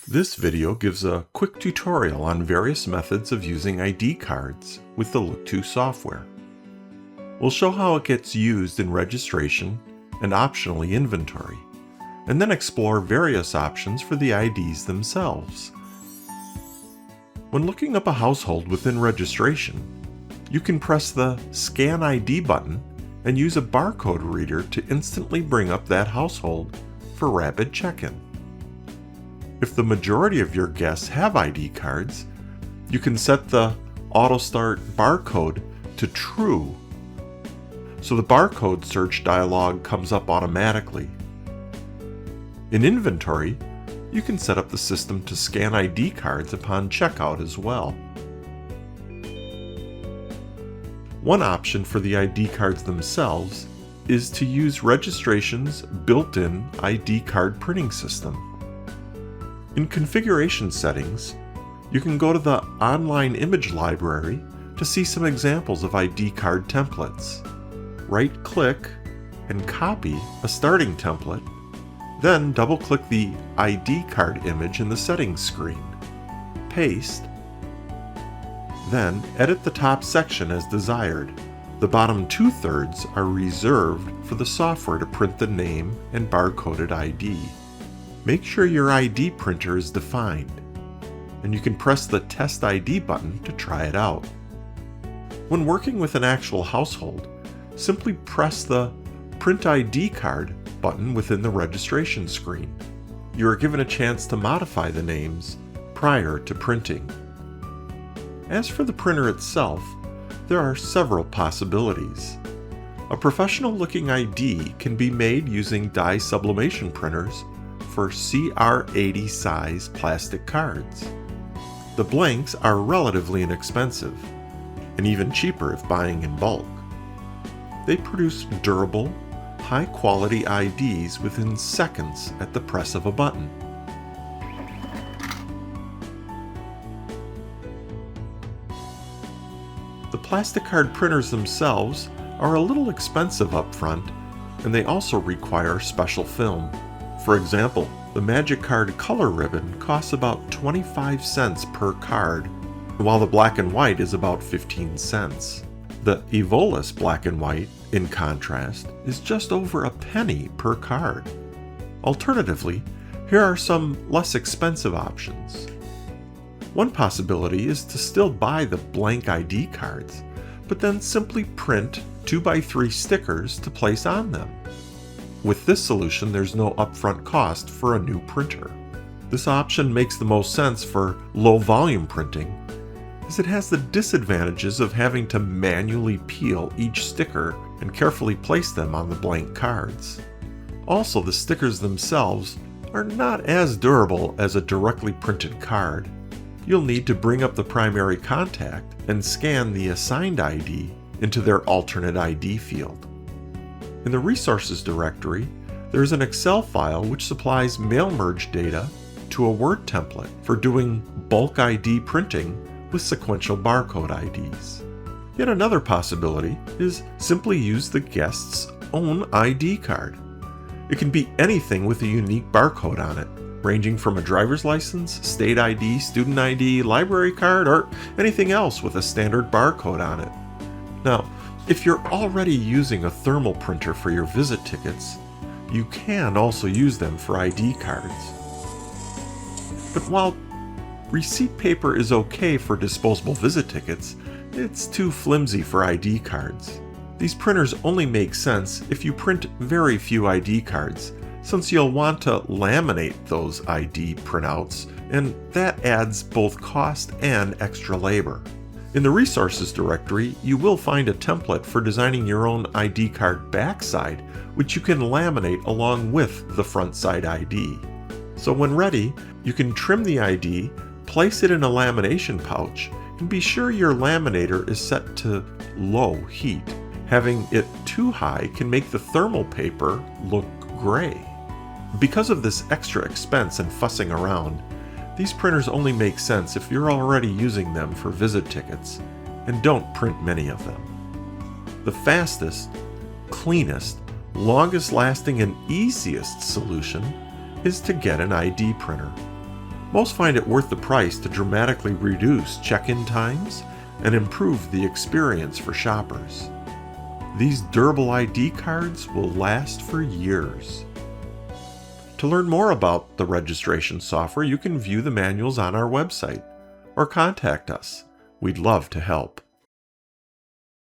This video gives a quick tutorial on various methods of using ID cards with the Look2 software. We'll show how it gets used in registration and optionally inventory, and then explore various options for the IDs themselves. When looking up a household within registration, you can press the Scan ID button and use a barcode reader to instantly bring up that household for rapid check-in. If the majority of your guests have ID cards, you can set the Auto Start Barcode to True, so the barcode search dialog comes up automatically. In inventory, you can set up the system to scan ID cards upon checkout as well. One option for the ID cards themselves is to use registration's built-in ID card printing system. In configuration settings, you can go to the online image library to see some examples of ID card templates. Right-click and copy a starting template, then double-click the ID card image in the settings screen. Paste, then edit the top section as desired. The bottom 2/3 are reserved for the software to print the name and barcoded ID. Make sure your ID printer is defined, and you can press the Test ID button to try it out. When working with an actual household, simply press the Print ID Card button within the registration screen. You are given a chance to modify the names prior to printing. As for the printer itself, there are several possibilities. A professional-looking ID can be made using dye sublimation printers for CR80 size plastic cards. The blanks are relatively inexpensive, and even cheaper if buying in bulk. They produce durable, high-quality IDs within seconds at the press of a button. The plastic card printers themselves are a little expensive up front, and they also require special film. For example, the Magic Card color ribbon costs about 25 cents per card, while the black and white is about 15 cents. The Evolus black and white, in contrast, is just over a penny per card. Alternatively, here are some less expensive options. One possibility is to still buy the blank ID cards, but then simply print 2x3 stickers to place on them. With this solution, there's no upfront cost for a new printer. This option makes the most sense for low-volume printing, as it has the disadvantages of having to manually peel each sticker and carefully place them on the blank cards. Also, the stickers themselves are not as durable as a directly printed card. You'll need to bring up the primary contact and scan the assigned ID into their alternate ID field. In the Resources directory, there is an Excel file which supplies mail merge data to a Word template for doing bulk ID printing with sequential barcode IDs. Yet another possibility is simply use the guest's own ID card. It can be anything with a unique barcode on it, ranging from a driver's license, state ID, student ID, library card, or anything else with a standard barcode on it. Now, if you're already using a thermal printer for your visit tickets, you can also use them for ID cards. But while receipt paper is okay for disposable visit tickets, it's too flimsy for ID cards. These printers only make sense if you print very few ID cards, since you'll want to laminate those ID printouts, and that adds both cost and extra labor. In the Resources directory, you will find a template for designing your own ID card backside, which you can laminate along with the front side ID. So when ready, you can trim the ID, place it in a lamination pouch, and be sure your laminator is set to low heat. Having it too high can make the thermal paper look gray. Because of this extra expense and fussing around, these printers only make sense if you're already using them for visit tickets, and don't print many of them. The fastest, cleanest, longest lasting, and easiest solution is to get an ID printer. Most find it worth the price to dramatically reduce check-in times and improve the experience for shoppers. These durable ID cards will last for years. To learn more about the registration software, you can view the manuals on our website or contact us. We'd love to help.